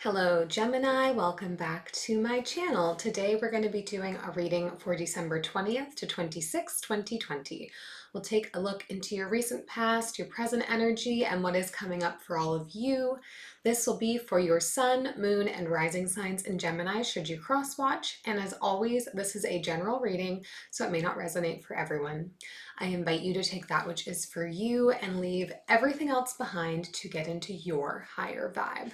Hello Gemini, welcome back to my channel. Today we're going to be doing a reading for December 20th to 26th, 2020. We'll take a look into your recent past, your present energy, and what is coming up for all of you. This will be for your sun, moon, and rising signs in Gemini should you cross watch. And as always, this is a general reading, so it may not resonate for everyone. I invite you to take that which is for you and leave everything else behind to get into your higher vibe.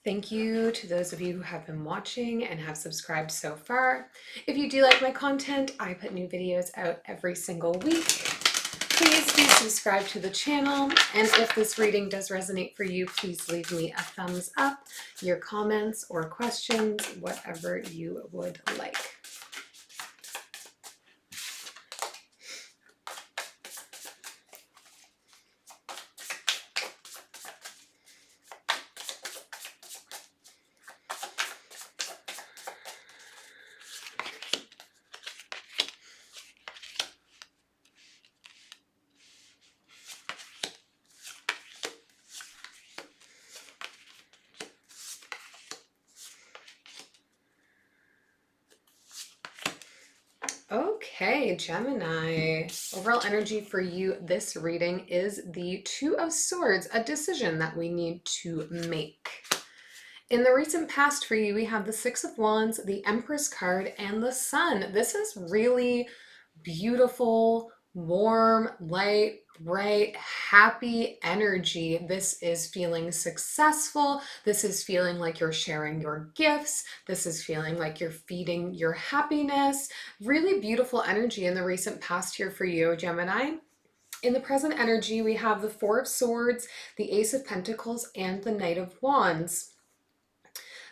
Thank you to those of you who have been watching and have subscribed so far. If you do like my content, I put new videos out every single week. Please do subscribe to the channel. And if this reading does resonate for you, please leave me a thumbs up, your comments or questions, whatever you would like. Okay, Gemini, overall energy for you this reading is the Two of Swords, a decision that we need to make. In the recent past for you, we have the Six of Wands, the Empress card, and the Sun. This is really beautiful, warm, light, bright, happy energy. This is feeling successful. This is feeling like you're sharing your gifts. This is feeling like you're feeding your happiness. Really beautiful energy in the recent past here for you, Gemini. In the present energy, we have the Four of Swords, the Ace of Pentacles, and the Knight of Wands.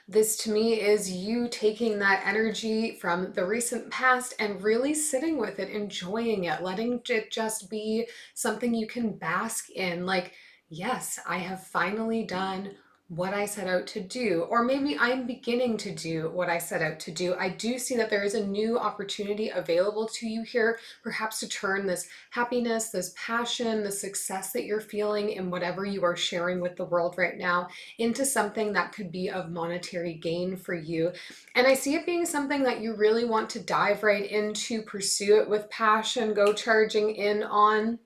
This to me is you taking that energy from the recent past and really sitting with it, enjoying it, letting it just be something you can bask in. Like, yes, I have finally done what I set out to do, or maybe I'm beginning to do what I set out to do. I do see that there is a new opportunity available to you here, perhaps to turn this happiness, this passion, the success that you're feeling in whatever you are sharing with the world right now into something that could be of monetary gain for you. And I see it being something that you really want to dive right into, pursue it with passion, go charging in on.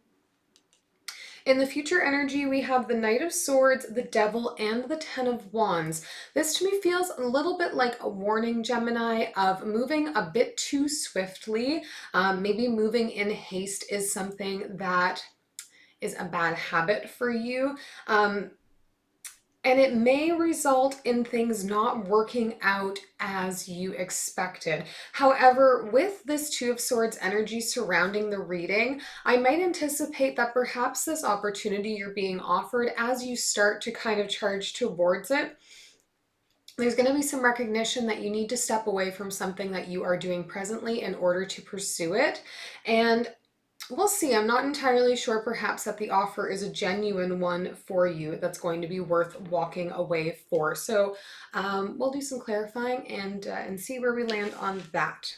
In the future energy, we have the Knight of Swords, the Devil, and the Ten of Wands. This to me feels a little bit like a warning, Gemini, of moving a bit too swiftly. Maybe moving in haste is something that is a bad habit for you. And it may result in things not working out as you expected. However, with this Two of Swords energy surrounding the reading, I might anticipate that perhaps this opportunity you're being offered, as you start to kind of charge towards it, there's going to be some recognition that you need to step away from something that you are doing presently in order to pursue it. And we'll see. I'm not entirely sure perhaps that the offer is a genuine one for you that's going to be worth walking away for. So we'll do some clarifying and see where we land on that.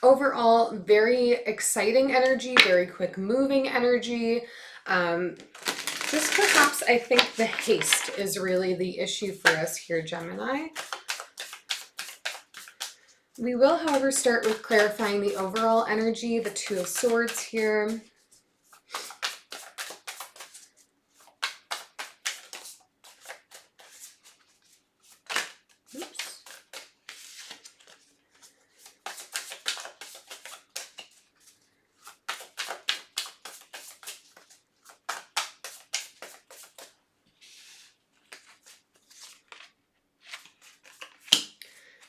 Overall, very exciting energy, very quick moving energy. Just perhaps I think the haste is really the issue for us here, Gemini. We will, however, start with clarifying the overall energy, the Two of Swords here. Oops.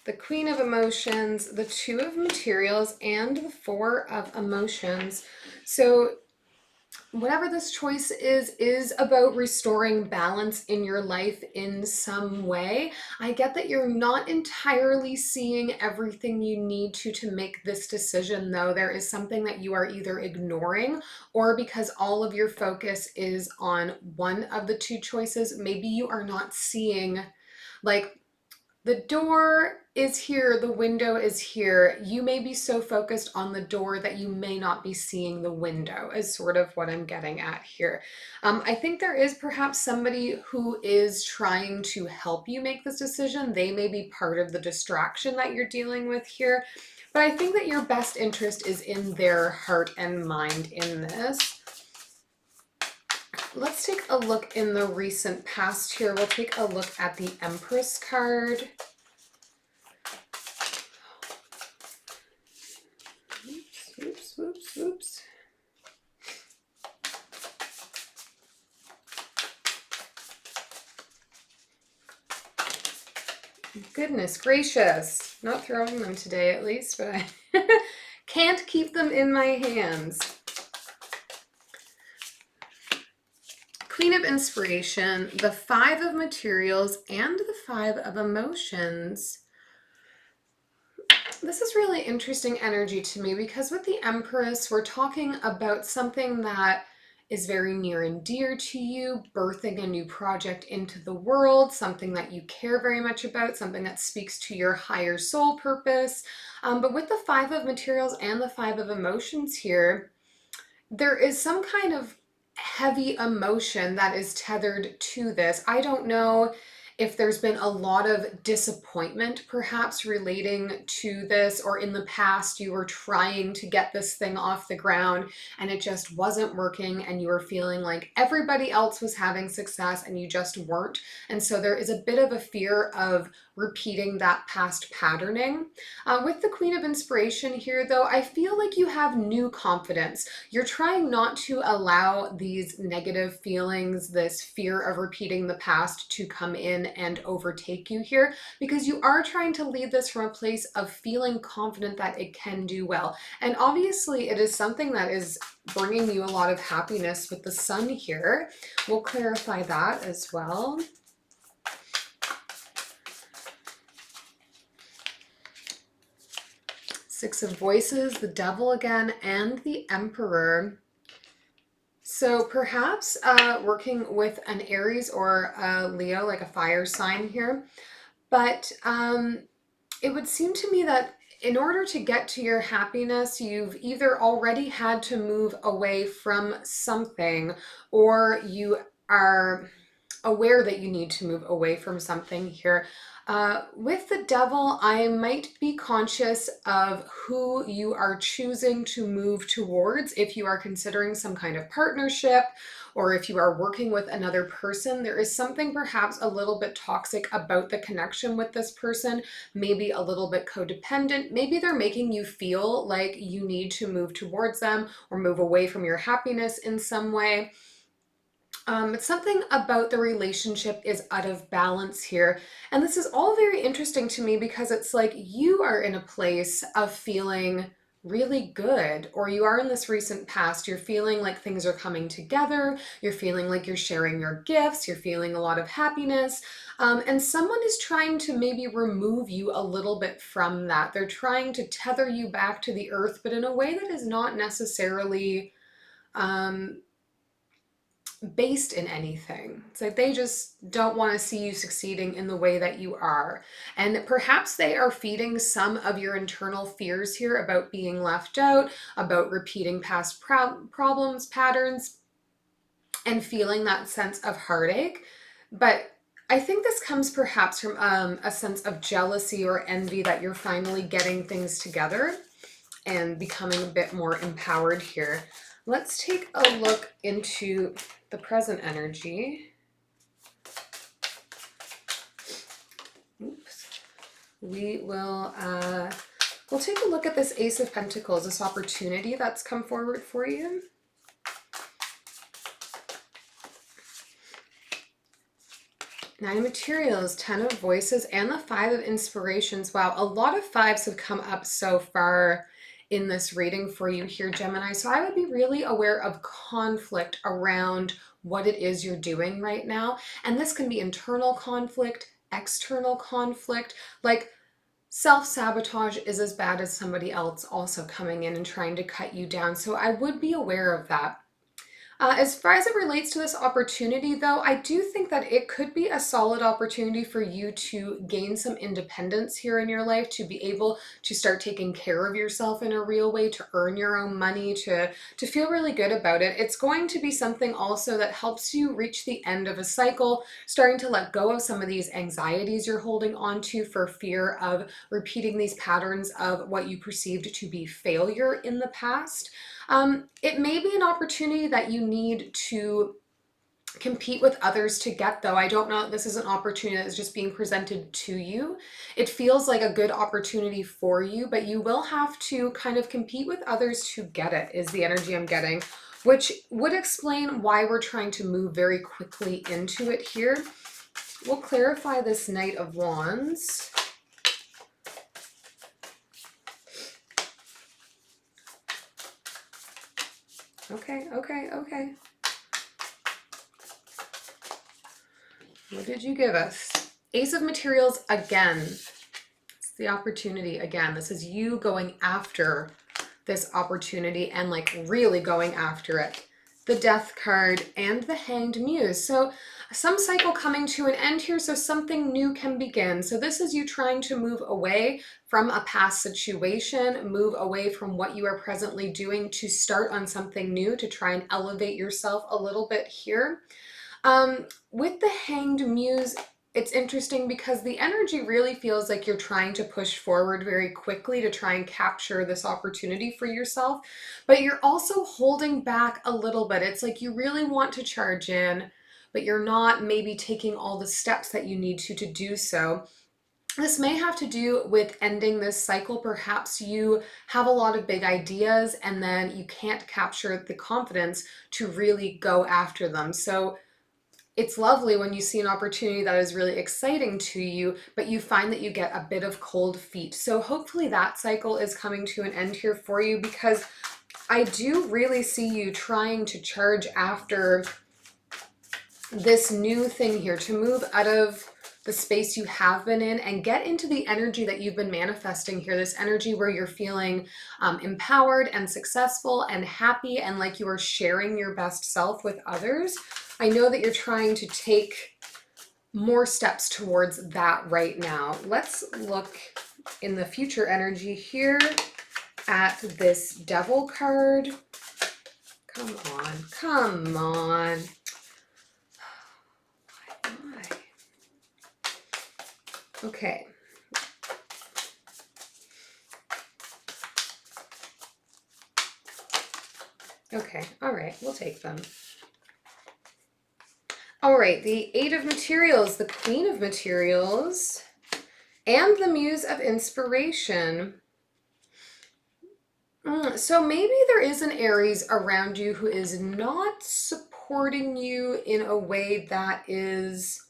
The Queen of Emotions, the Two of Materials, and the Four of Emotions. So whatever this choice is about restoring balance in your life in some way. I get that you're not entirely seeing everything you need to make this decision, though. There is something that you are either ignoring, or because all of your focus is on one of the two choices, maybe you are not seeing, like, the door is here, the window is here. You may be so focused on the door that you may not be seeing the window, is sort of what I'm getting at here. I think there is perhaps somebody who is trying to help you make this decision. They may be part of the distraction that you're dealing with here. But I think that your best interest is in their heart and mind in this. Let's take a look in the recent past here. We'll take a look at the Empress card. Oops, oops, oops. Goodness gracious. Not throwing them today at least, but I can't keep them in my hands. Queen of Inspiration, the Five of Materials, and the Five of Emotions. This is really interesting energy to me because with the Empress, we're talking about something that is very near and dear to you, birthing a new project into the world, something that you care very much about, something that speaks to your higher soul purpose. But with the Five of Materials and the Five of Emotions here, there is some kind of heavy emotion that is tethered to this. I don't know if there's been a lot of disappointment perhaps relating to this, or in the past you were trying to get this thing off the ground and it just wasn't working and you were feeling like everybody else was having success and you just weren't. And so there is a bit of a fear of repeating that past patterning. With the Queen of Inspiration here though, I feel like you have new confidence. You're trying not to allow these negative feelings, this fear of repeating the past to come in and overtake you here, because you are trying to lead this from a place of feeling confident that it can do well. And obviously it is something that is bringing you a lot of happiness with the Sun here. We'll clarify that as well. Six of Voices, the Devil again, and the Emperor. So perhaps working with an Aries or a Leo, like a fire sign here. But it would seem to me that in order to get to your happiness, you've either already had to move away from something, or you are aware that you need to move away from something here. With the Devil, I might be conscious of who you are choosing to move towards. If you are considering some kind of partnership, or if you are working with another person, there is something perhaps a little bit toxic about the connection with this person, maybe a little bit codependent. Maybe they're making you feel like you need to move towards them or move away from your happiness in some way. Something about the relationship is out of balance here. And this is all very interesting to me because it's like you are in a place of feeling really good, or you are in this recent past, you're feeling like things are coming together, you're feeling like you're sharing your gifts, you're feeling a lot of happiness, and someone is trying to maybe remove you a little bit from that. They're trying to tether you back to the earth, but in a way that is not necessarily based in anything. It's like they just don't want to see you succeeding in the way that you are. And perhaps they are feeding some of your internal fears here about being left out, about repeating past problems, patterns, and feeling that sense of heartache. But I think this comes perhaps from a sense of jealousy or envy that you're finally getting things together and becoming a bit more empowered here. Let's take a look into the present energy. Oops. We'll take a look at this Ace of Pentacles, this opportunity that's come forward for you. Nine of Materials, Ten of Voices, and the Five of Inspirations. Wow, a lot of fives have come up so far in this reading for you here, Gemini. So I would be really aware of conflict around what it is you're doing right now. And this can be internal conflict, external conflict, like self-sabotage is as bad as somebody else also coming in and trying to cut you down. So I would be aware of that. As far as it relates to this opportunity, though, I do think that it could be a solid opportunity for you to gain some independence here in your life, to be able to start taking care of yourself in a real way, to earn your own money, to feel really good about it. It's going to be something also that helps you reach the end of a cycle, starting to let go of some of these anxieties you're holding on to for fear of repeating these patterns of what you perceived to be failure in the past. It may be an opportunity that you need to compete with others to get, though. I don't know, this is an opportunity that is just being presented to you. It feels like a good opportunity for you, but you will have to kind of compete with others to get it, is the energy I'm getting, which would explain why we're trying to move very quickly into it here. We'll clarify this Knight of Wands. Okay. What did you give us? Ace of Materials again. It's the opportunity again. This is you going after this opportunity and like really going after it. The Death card and the Hanged Muse. So some cycle coming to an end here, so something new can begin. So this is you trying to move away from a past situation, move away from what you are presently doing to start on something new, to try and elevate yourself a little bit here. With the Hanged Muse, it's interesting because the energy really feels like you're trying to push forward very quickly to try and capture this opportunity for yourself, but you're also holding back a little bit. It's like you really want to charge in, but you're not maybe taking all the steps that you need to do so. This may have to do with ending this cycle. Perhaps you have a lot of big ideas and then you can't capture the confidence to really go after them. So it's lovely when you see an opportunity that is really exciting to you, but you find that you get a bit of cold feet. So hopefully that cycle is coming to an end here for you, because I do really see you trying to charge after this new thing here, to move out of the space you have been in and get into the energy that you've been manifesting here, this energy where you're feeling empowered and successful and happy and like you are sharing your best self with others. I know that you're trying to take more steps towards that right now. Let's look in the future energy here at this Devil card. Come on. Okay. Okay, all right, we'll take them. All right, the Eight of Materials, the Queen of Materials, and the Muse of Inspiration. So maybe there is an Aries around you who is not supporting you in a way that is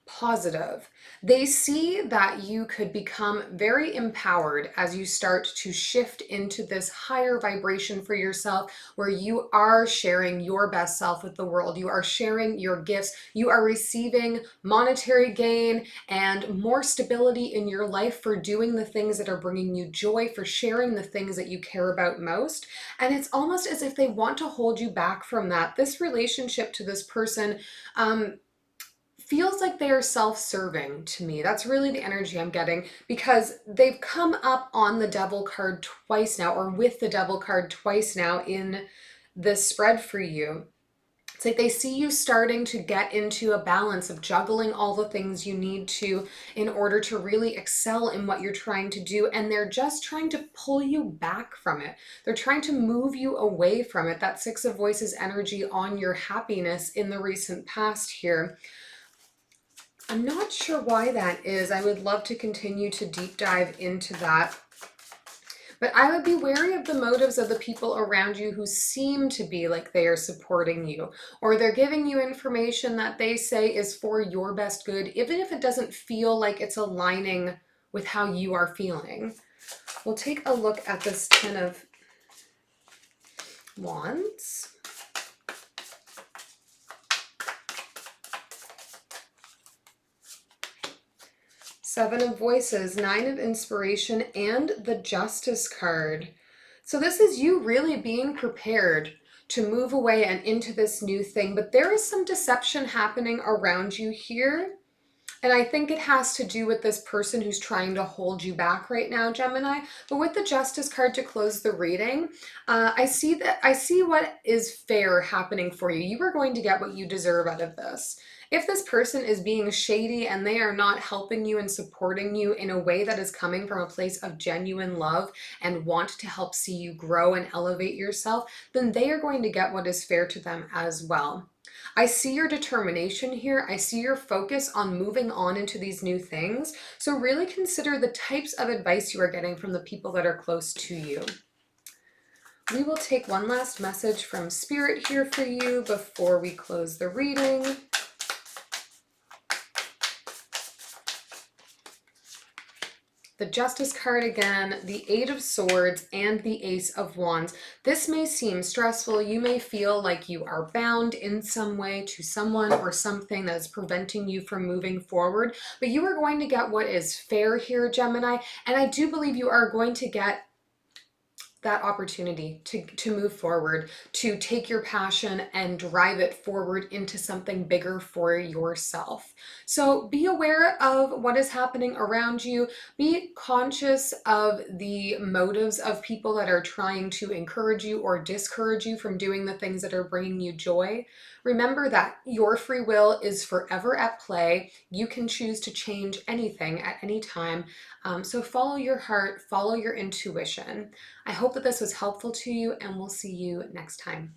positive. They see that you could become very empowered as you start to shift into this higher vibration for yourself, where you are sharing your best self with the world. You are sharing your gifts. You are receiving monetary gain and more stability in your life for doing the things that are bringing you joy, for sharing the things that you care about most. And it's almost as if they want to hold you back from that. This relationship to this person, feels like they are self-serving to me. That's really the energy I'm getting, because they've come up on the Devil card twice now, or with the Devil card twice now in this spread for you. It's like they see you starting to get into a balance of juggling all the things you need to in order to really excel in what you're trying to do, and they're just trying to pull you back from it. They're trying to move you away from it. That Six of Voices energy on your happiness in the recent past here. I'm not sure why that is. I would love to continue to deep dive into that. But I would be wary of the motives of the people around you who seem to be like they are supporting you, or they're giving you information that they say is for your best good, even if it doesn't feel like it's aligning with how you are feeling. We'll take a look at this Ten of Wands. Seven of Voices, Nine of Inspiration, and the Justice card. So this is you really being prepared to move away and into this new thing, but there is some deception happening around you here. And I think it has to do with this person who's trying to hold you back right now, Gemini. But with the Justice card to close the reading, I see what is fair happening for you. You are going to get what you deserve out of this. If this person is being shady and they are not helping you and supporting you in a way that is coming from a place of genuine love and want to help see you grow and elevate yourself, then they are going to get what is fair to them as well. I see your determination here. I see your focus on moving on into these new things. So really consider the types of advice you are getting from the people that are close to you. We will take one last message from Spirit here for you before we close the reading. The Justice card again, the Eight of Swords, and the Ace of Wands. This may seem stressful. You may feel like you are bound in some way to someone or something that is preventing you from moving forward, but you are going to get what is fair here, Gemini, and I do believe you are going to get that opportunity to move forward, to take your passion and drive it forward into something bigger for yourself. So be aware of what is happening around you. Be conscious of the motives of people that are trying to encourage you or discourage you from doing the things that are bringing you joy. Remember that your free will is forever at play. You can choose to change anything at any time. So follow your heart, follow your intuition. I hope that this was helpful to you, and we'll see you next time.